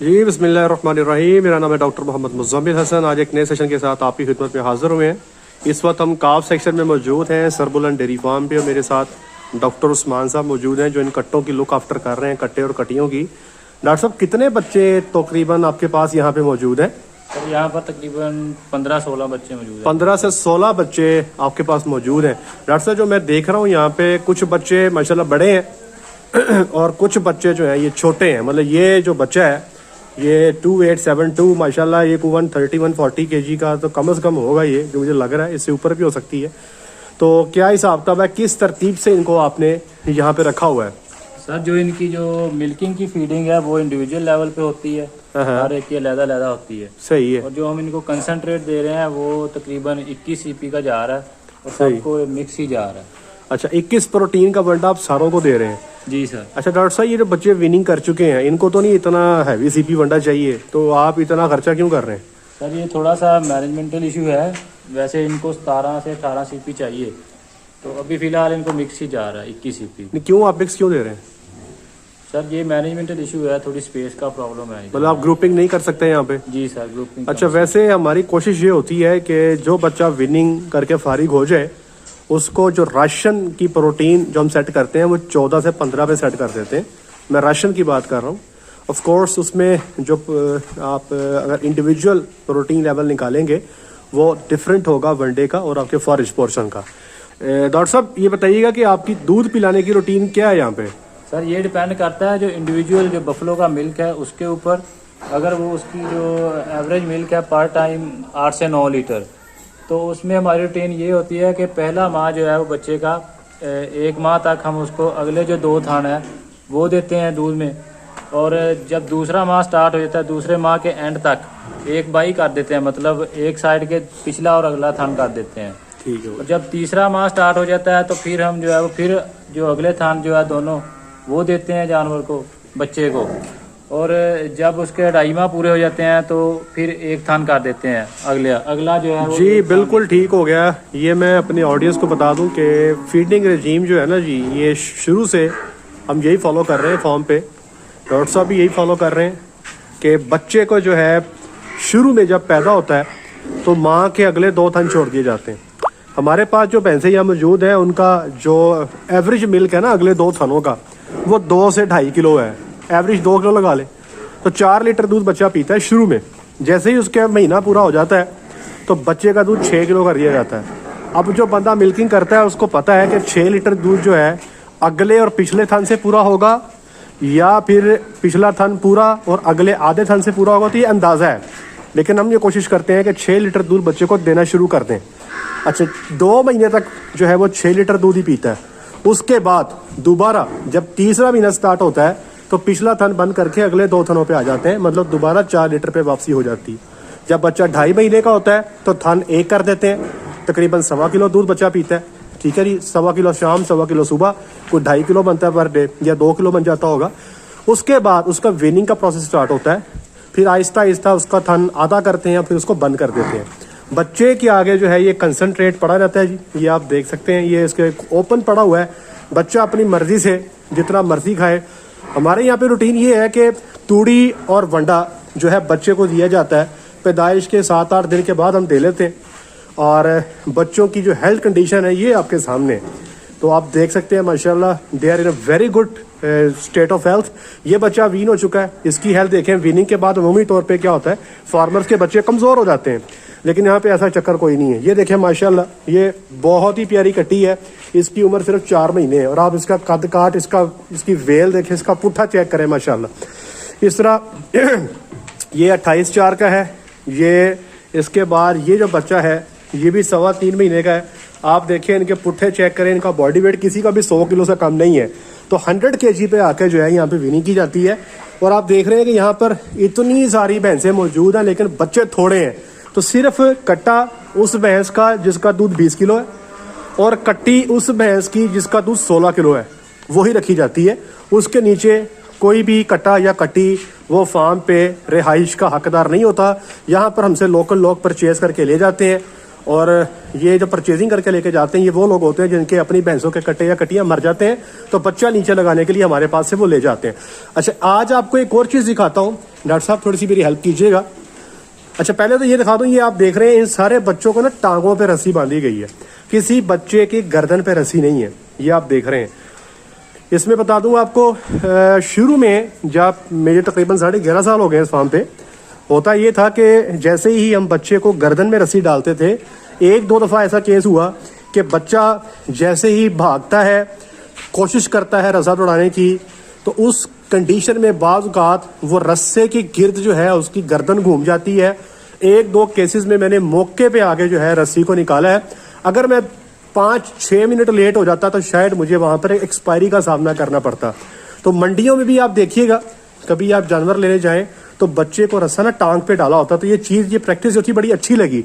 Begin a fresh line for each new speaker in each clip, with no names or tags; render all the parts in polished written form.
जी बिस्मिल्लाहिर्रहमानिर्रहीम। मेरा नाम है डॉक्टर मोहम्मद मुज़म्मिल हसन। आज एक नए सेशन के साथ आपकी खिदमत में हाज़िर हुए हैं। इस वक्त हम काफ सेक्शन में मौजूद हैं, सरबुलंद डेयरी फार्म पे, और मेरे साथ डॉक्टर उस्मान साहब मौजूद हैं जो इन कट्टों की लुक आफ्टर कर रहे हैं, कट्टे और कटियों की। डॉक्टर साहब, कितने बच्चे तकरीबन आपके पास यहाँ पे मौजूद हैं?
सर यहाँ पर तकरीबन 15-16 बच्चे मौजूद हैं।
15 से 16 बच्चे आपके पास मौजूद हैं। डॉक्टर साहब, जो मैं देख रहा हूँ यहाँ पे कुछ बच्चे माशाल्लाह बड़े हैं और कुछ बच्चे जो हैं ये छोटे हैं। मतलब ये जो बच्चा है ये 2872 माशाल्लाह, ये 130-140 kg का तो कम से कम होगा ये, जो मुझे लग रहा है। इससे ऊपर भी हो सकती है। तो क्या हिसाब किताब है, किस तरतीब से इनको आपने यहाँ पे रखा हुआ है?
सर जो इनकी जो मिल्किंग की फीडिंग है वो इंडिविजुअल लेवल पे होती है, हर एक की अलग-अलग होती है।
सही है।
और जो हम इनको कंसंट्रेट दे रहे हैं वो तकरीबन 21 cp का जा रहा है और सबको मिक्स ही जा रहा है।
अच्छा, 21 प्रोटीन का बंडा आप सारों को दे रहे हैं?
जी सर।
अच्छा डॉक्टर साहब, ये जो बच्चे विनिंग कर चुके हैं इनको तो नहीं इतना हैवी सीपी वंडा चाहिए, तो आप इतना खर्चा क्यों कर रहे हैं?
सर ये थोड़ा सा मैनेजमेंटल इशू है। वैसे इनको 17 से 18 cp चाहिए, तो अभी फिलहाल इनको मिक्स ही जा रहा है 21 cp।
क्यों आप मिक्स क्यों दे रहे हैं?
सर ये मैनेजमेंटल इशू है, थोड़ी स्पेस का प्रॉब्लम है।
मतलब आप ग्रुपिंग नहीं कर सकते यहाँ पे?
जी सर, ग्रुपिंग।
अच्छा, वैसे हमारी कोशिश ये होती है कि जो बच्चा विनिंग करके फारिग हो जाए उसको जो राशन की प्रोटीन जो हम सेट करते हैं वो 14 से 15 पे सेट कर देते हैं। मैं राशन की बात कर रहा हूँ। ऑफ कोर्स उसमें जो आप अगर इंडिविजुअल प्रोटीन लेवल निकालेंगे वो डिफरेंट होगा वनडे का और आपके फॉरेज पोर्शन का। डॉक्टर साहब, ये बताइएगा कि आपकी दूध पिलाने की रूटीन क्या है यहाँ पे?
सर ये डिपेंड करता है जो इंडिविजुअल जो बफलो का मिल्क है उसके ऊपर। अगर वो उसकी जो एवरेज मिल्क है पर टाइम 8 से 9 लीटर, तो उसमें हमारी रूटीन ये होती है कि पहला माह जो है वो बच्चे का 1 माह तक हम उसको अगले जो 2 थान है वो देते हैं दूध में। और जब दूसरा माह स्टार्ट हो जाता है, दूसरे माह के एंड तक 1 बाई कर देते हैं, मतलब एक साइड के पिछला और अगला थान कर देते हैं।
ठीक है।
और जब तीसरा माह स्टार्ट हो जाता है तो फिर हम जो है वो फिर जो अगले थान जो है दोनों वो देते हैं जानवर को, बच्चे को। और जब उसके 2.5 माह पूरे हो जाते हैं तो फिर 1 थान कर देते हैं अगला जो है वो।
जी बिल्कुल ठीक हो गया। ये मैं अपने ऑडियंस को बता दूं कि फीडिंग रेजीम जो है ना जी, ये शुरू से हम यही फॉलो कर रहे हैं फॉर्म पे। डॉक्टर साहब भी यही फॉलो कर रहे हैं कि बच्चे को जो है शुरू में जब पैदा होता है तो माँ के अगले 2 थन छोड़ दिए जाते हैं। हमारे पास जो भैंसें यहाँ मौजूद है उनका जो एवरेज मिल्क है ना अगले 2 थनों का वो 2 से 2.5 किलो है। एवरेज 2 किलो लगा ले तो 4 लीटर दूध बच्चा पीता है शुरू में। जैसे ही उसके महीना पूरा हो जाता है तो बच्चे का दूध 6 किलो कर दिया जाता है। अब जो बंदा मिल्किंग करता है उसको पता है कि 6 लीटर दूध जो है अगले और पिछले थन से पूरा होगा या फिर पिछला थन पूरा और अगले आधे थन से पूरा होगा, तो ये अंदाज़ा है। लेकिन हम ये कोशिश करते हैं कि 6 लीटर दूध बच्चे को देना शुरू कर दें। अच्छा, 2 महीने तक जो है वो 6 लीटर दूध ही पीता है। उसके बाद दोबारा जब तीसरा महीना स्टार्ट होता है तो पिछला थन बंद करके अगले 2 थनों पे आ जाते हैं, मतलब दोबारा 4 लीटर पे वापसी हो जाती है। जब बच्चा 2.5 महीने का होता है तो थन 1 कर देते हैं, तकरीबन 1.25 किलो दूध बच्चा पीता है। ठीक है जी, 1.25 किलो शाम, 1.25 किलो सुबह, कोई 2.5 किलो बनता है पर डे या 2 किलो बन जाता होगा। उसके बाद उसका वेनिंग का प्रोसेस स्टार्ट होता है, फिर आहिस्ता आहिस्ता उसका थन आधा करते हैं, फिर उसको बंद कर देते हैं। बच्चे के आगे जो है ये कंसनट्रेट पड़ा रहता है जी, ये आप देख सकते हैं, ये इसके ओपन पड़ा हुआ है। बच्चा अपनी मर्जी से जितना मर्जी खाए। हमारे यहाँ पे रूटीन ये है कि तूड़ी और वंडा जो है बच्चे को दिया जाता है, पैदाइश के 7-8 दिन के बाद हम दे लेते हैं। और बच्चों की जो हेल्थ कंडीशन है ये आपके सामने है, तो आप देख सकते हैं माशाल्लाह they are in a very good state of health. ये बच्चा वीन हो चुका है, इसकी हेल्थ देखें। वीनिंग के बाद अमूमी तौर पे क्या होता है, फार्मर्स के बच्चे कमज़ोर हो जाते हैं, लेकिन यहाँ पे ऐसा चक्कर कोई नहीं है। ये देखें माशाल्लाह, ये बहुत ही प्यारी कट्टी है, इसकी उम्र सिर्फ 4 महीने है। और आप इसका कद काट, इसकी वेल देखें, इसका पुट्ठा चेक करें माशाल्लाह। इस तरह ये 28-4 का है। ये इसके बाद ये जो बच्चा है ये भी 3.25 महीने का है। आप देखें, इनके पुट्ठे चेक करें, इनका बॉडी वेट किसी का भी 100 किलो से कम नहीं है। तो 100 kg पे आके जो है यहाँ पे विनिंग की जाती है। और आप देख रहे हैं कि यहाँ पर इतनी सारी भैंसें मौजूद हैं लेकिन बच्चे थोड़े हैं। तो सिर्फ कट्टा उस भैंस का जिसका दूध 20 किलो है और कट्टी उस भैंस की जिसका दूध 16 किलो है वही रखी जाती है। उसके नीचे कोई भी कट्टा या कट्टी वो फार्म पे रिहाइश का हकदार नहीं होता। यहाँ पर हमसे लोकल लोग परचेज करके ले जाते हैं और ये जो परचेजिंग करके लेके जाते हैं ये वो लोग होते हैं जिनके अपनी भैंसों के कट्टे या कटियां मर जाते हैं, तो बच्चा नीचे लगाने के लिए हमारे पास से वो ले जाते हैं। अच्छा, आज आपको एक और चीज़ दिखाता हूँ, डॉक्टर साहब थोड़ी सी मेरी हेल्प कीजिएगा। अच्छा, पहले तो ये दिखा दूँ, ये आप देख रहे हैं इन सारे बच्चों को ना टांगों पर रस्सी बांधी गई है, किसी बच्चे की गर्दन पर रस्सी नहीं है, ये आप देख रहे हैं। इसमें बता दूं आपको, शुरू में जब मेरे तकरीबन 11.5 साल हो गए इस फार्म पे, होता ये था कि जैसे ही हम बच्चे को गर्दन में रस्सी डालते थे, एक दो दफ़ा ऐसा केस हुआ कि बच्चा जैसे ही भागता है, कोशिश करता है रस्सा तोड़ाने की, तो उस कंडीशन में बाज़ औक़ात वो रस्से की गिर्द जो है उसकी गर्दन घूम जाती है। एक दो केसेस में मैंने मौके पे आके जो है रस्सी को निकाला है। अगर मैं 5-6 मिनट लेट हो जाता तो शायद मुझे वहाँ पर एक्सपायरी का सामना करना पड़ता। तो मंडियों में भी आप देखिएगा, कभी आप जानवर लेने जाएं तो बच्चे को रस्सा ना टांग पे डाला होता, तो ये चीज़, ये प्रैक्टिस जो थी बड़ी अच्छी लगी।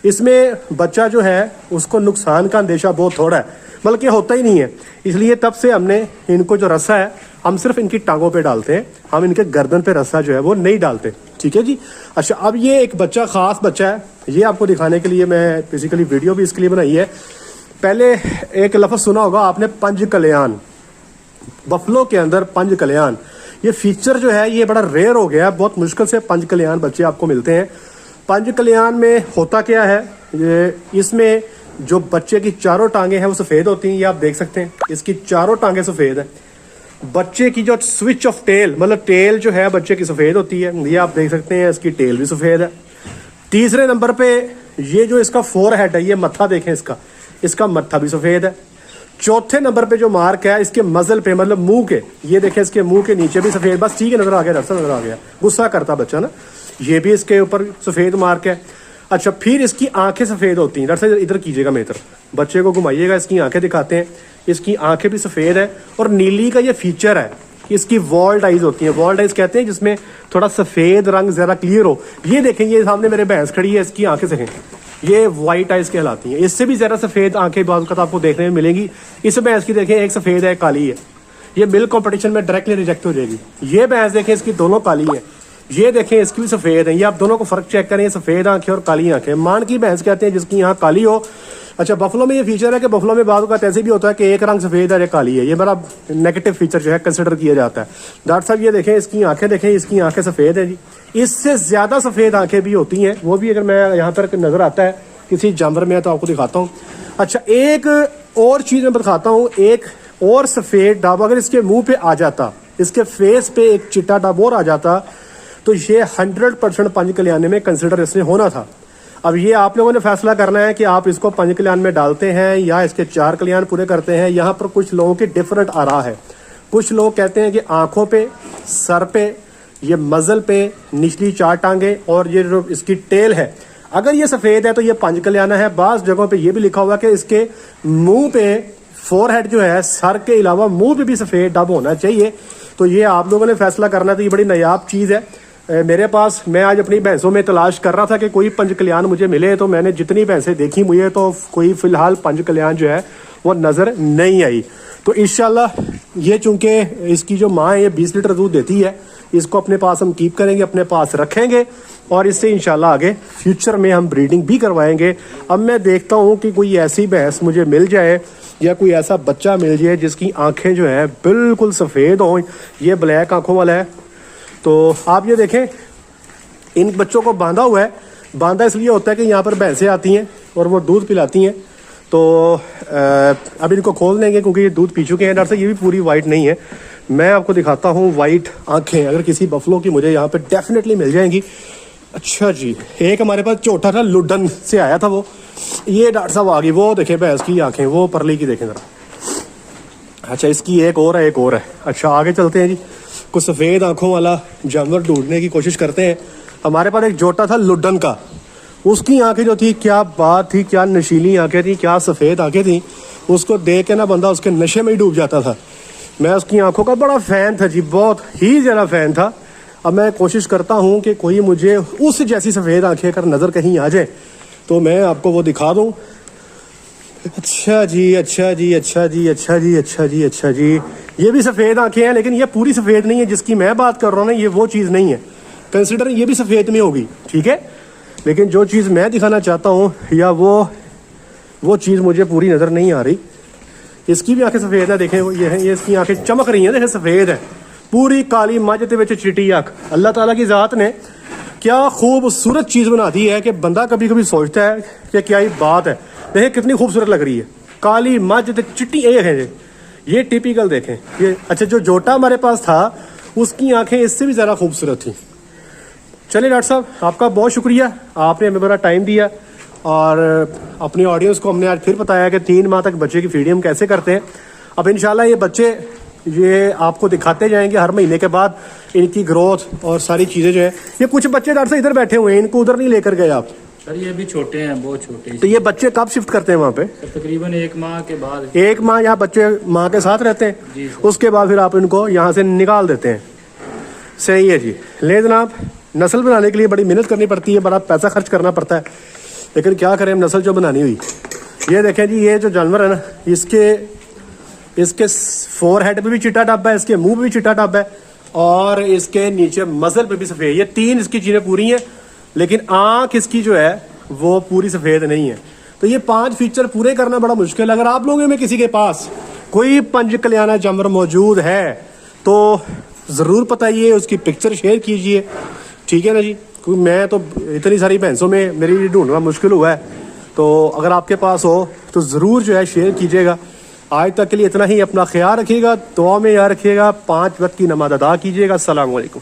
इसमें बच्चा जो है उसको नुकसान का अंदेशा बहुत थोड़ा है, बल्कि होता ही नहीं है। इसलिए तब से हमने इनको जो रस्सा है हम सिर्फ इनकी टांगों पे डालते हैं, हम इनके गर्दन पे रस्सा जो है वो नहीं डालते। ठीक है जी। अच्छा, अब ये एक बच्चा, ख़ास बच्चा है, ये आपको दिखाने के लिए मैं बेसिकली वीडियो भी इसके लिए बनाई है। पहले एक लफ्ज़ सुना होगा आपने, पंज कल्याण। बफलो के अंदर पंज कल्याण, ये फीचर जो है ये बड़ा रेयर हो गया है, बहुत मुश्किल से पंज कल्याण बच्चे आपको मिलते हैं। पंज कल्याण में होता क्या है, ये इसमें जो बच्चे की चारों टांगे हैं वो सफ़ेद होती हैं, ये आप देख सकते हैं, इसकी चारों टांगे सफ़ेद हैं। बच्चे की जो स्विच ऑफ टेल, मतलब टेल जो है बच्चे की सफ़ेद होती है, ये आप देख सकते हैं, इसकी टेल भी सफ़ेद है। तीसरे नंबर पे ये जो इसका फोर हेड है, ये मत्था देखें इसका मत्था भी सफ़ेद है। चौथे नंबर पे जो मार्क है इसके मजल पे, मतलब मुंह के, ये देखें इसके मुंह के नीचे भी सफ़ेद, बस ठीक है, नज़र आ गया, दरअसल नज़र आ गया, गुस्सा करता बच्चा ना, ये भी इसके ऊपर सफ़ेद मार्क है। अच्छा, फिर इसकी आंखें सफ़ेद होती हैं, दरअसल इधर कीजिएगा, मेरी तरफ बच्चे को घुमाइएगा, इसकी आंखें दिखाते हैं, इसकी आंखें भी सफ़ेद है। और नीली का ये फीचर है कि इसकी वॉल्ड आइज होती हैं, वॉल्ड आइज कहते हैं जिसमें थोड़ा सफ़ेद रंग ज़रा क्लियर हो। ये देखें, ये सामने मेरे भैंस खड़ी है, इसकी आंखें देखें, ये वाइट आइज कहलाती हैं। इससे भी ज़रा सफ़ेद आंखें बाज़ वक़्त आपको देखने में मिलेंगी। इस भैंस की देखें, एक सफ़ेद है, काली है, ये मिल्क कंपटीशन में डायरेक्टली रिजेक्ट हो जाएगी। ये भैंस देखें, इसकी दोनों काली हैं, ये देखें इसकी भी सफ़ेद है। ये आप दोनों को फ़र्क चेक करें, सफ़ेद आंखें और काली आंखें। मान की भैंस कहते हैं जिसकी यहाँ काली हो। अच्छा, बफलो में ये फीचर है कि बफलो में बाज़ वक़्त ऐसे भी होता है कि एक रंग सफ़ेद है, एक काली है, ये बड़ा नेगेटिव फीचर जो है कंसिडर किया जाता है। डॉक्टर साहब ये देखें, इसकी आंखें देखें, इसकी आंखें सफ़ेद है जी। इससे ज़्यादा सफ़ेद आंखें भी होती हैं, वो भी अगर मैं यहाँ पर नज़र आता है किसी जानवर में तो आपको दिखाता हूँ। अच्छा, एक और चीज़ मैं दिखाता हूँ, एक और सफ़ेद डब अगर इसके मुंह पे आ जाता, इसके फेस पे एक चिट्टा डब और आ जाता, तो ये 100% पंज कल्याण में कंसिडर इसने होना था। अब ये आप लोगों ने फैसला करना है कि आप इसको पंज कल्याण में डालते हैं या इसके 4 कल्याण पूरे करते हैं। यहाँ पर कुछ लोगों की डिफरेंट आ रहा है। कुछ लोग कहते हैं कि आँखों पे, सर पे, ये मज़ल पे, निचली 4 टांगे और ये जो इसकी टेल है, अगर ये सफ़ेद है तो ये पंज कल्याण है। बाज़ जगहों पे ये भी लिखा हुआ है कि इसके मुंह पे फोरहेड जो है, सर के अलावा मुंह पे भी सफ़ेद डब होना चाहिए। तो ये आप लोगों ने फैसला करना है। तो ये बड़ी नायाब चीज़ है। मेरे पास, मैं आज अपनी भैंसों में तलाश कर रहा था कि कोई पंज कल्याण मुझे मिले, तो मैंने जितनी भैंसें देखी मुझे तो कोई फ़िलहाल पंज कल्याण जो है वो नज़र नहीं आई। तो इंशाल्लाह ये, चूँकि इसकी जो माँ है ये 20 लीटर दूध देती है, इसको अपने पास हम कीप करेंगे, अपने पास रखेंगे और इससे इंशाल्लाह आगे फ्यूचर में हम ब्रीडिंग भी करवाएंगे। अब मैं देखता हूँ कि कोई ऐसी भैंस मुझे मिल जाए या कोई ऐसा बच्चा मिल जाए जिसकी आंखें जो है बिल्कुल सफ़ेद हों। ये ब्लैक आंखों वाला है। तो आप ये देखें, इन बच्चों को बांधा हुआ है। बांधा इसलिए होता है कि यहाँ पर भैंसें आती हैं और वो दूध पिलाती हैं। तो अब इनको खोल देंगे क्योंकि ये दूध पी चुके हैं। डॉक्टर साहब ये भी पूरी वाइट नहीं है, मैं आपको दिखाता हूँ वाइट आंखें। अगर किसी बफलो की मुझे यहाँ पे डेफिनेटली मिल जाएंगी। अच्छा जी, एक हमारे पास छोटा था, लुडन से आया था वो, ये डॉक्टर साहब आ गई। वो देखें भैंस की आंखें, वो परली की देखें ज़रा। अच्छा, इसकी एक और है, एक और है। अच्छा, आगे चलते हैं जी। कुछ सफ़ेद आंखों वाला जानवर ढूंढने की कोशिश करते हैं। हमारे पास एक जोटा था लुडन का, उसकी आंखें जो थी, क्या बात थी, क्या नशीली आंखें थी, क्या सफ़ेद आंखें थी। उसको देख के ना बंदा उसके नशे में ही डूब जाता था। मैं उसकी आंखों का बड़ा फ़ैन था जी, बहुत ही ज़्यादा फ़ैन था। अब मैं कोशिश करता हूँ कि कोई मुझे उस जैसी सफ़ेद आंखें अगर नज़र कहीं आ जाए तो मैं आपको वो दिखा दूँ। अच्छा जी, अच्छा जी, अच्छा जी, अच्छा जी, अच्छा जी, अच्छा जी, ये भी सफ़ेद आंखें हैं, लेकिन ये पूरी सफ़ेद नहीं है। जिसकी मैं बात कर रहा हूँ ना, ये वो चीज़ नहीं है। कंसिडर ये भी सफ़ेद में होगी, ठीक है। लेकिन जो चीज़ मैं दिखाना चाहता हूँ या वो चीज़ मुझे पूरी नज़र नहीं आ रही। इसकी भी आंखें सफ़ेद है, देखें वो ये है, ये इसकी आंखें चमक रही हैं, देखें सफ़ेद है पूरी काली मझ दे विच चिट्टी अख। अल्लाह ताला की ज़ात ने क्या खूबसूरत चीज़ बना दी है कि बंदा कभी कभी सोचता है कि क्या ही बात है। देखें कितनी खूबसूरत लग रही है, काली मझ ते चिट्टी एक है ये टिपिकल। देखें ये अच्छा, जो जोटा हमारे पास था उसकी आंखें इससे भी ज़्यादा खूबसूरत थी। चलिए डॉक्टर साहब, आपका बहुत शुक्रिया, आपने हमें बड़ा टाइम दिया और अपनी ऑडियंस को हमने आज फिर बताया कि 3 माह तक बच्चे की फीडिंग हम कैसे करते हैं। अब इंशाल्लाह ये बच्चे ये आपको दिखाते जाएंगे हर महीने के बाद इनकी ग्रोथ और सारी चीज़ें जो है। ये कुछ बच्चे डॉक्टर साहब इधर बैठे हुए हैं, इनको उधर नहीं लेकर गए आप?
सर ये भी छोटे हैं, बहुत छोटे।
तो ये बच्चे कब शिफ्ट करते हैं वहाँ पे?
तकरीबन 1 माह के बाद।
1 माह यहाँ बच्चे माँ के साथ रहते हैं
जी।
उसके बाद फिर आप इनको यहाँ से निकाल देते हैं। सही है जी। ले जनाब, नस्ल बनाने के लिए बड़ी मेहनत करनी पड़ती है, बड़ा पैसा खर्च करना पड़ता है, लेकिन क्या करें, नस्ल जो बनानी हुई। ये देखें जी, ये जो जानवर है ना, इसके फोरहेड पे भी चिट्टा टब है, इसके मुंह पे भी चिट्टा टब है और इसके नीचे मसल पे भी सफ़ेद। ये 3 इसकी चीज़ें पूरी हैं, लेकिन आँख इसकी जो है वो पूरी सफ़ेद नहीं है। तो ये 5 फीचर पूरे करना बड़ा मुश्किल है। अगर आप लोगों में किसी के पास कोई पंजकल्याना जानवर मौजूद है तो ज़रूर बताइए, उसकी पिक्चर शेयर कीजिए, ठीक है ना जी। क्योंकि मैं तो इतनी सारी भैंसों में मेरी ढूंढना मुश्किल हुआ है, तो अगर आपके पास हो तो ज़रूर जो है शेयर कीजिएगा। आज तक के लिए इतना ही। अपना ख्याल रखिएगा, दुआ में याद रखिएगा, 5 वक्त की नमाज अदा कीजिएगा। अस्सलाम वालेकुम।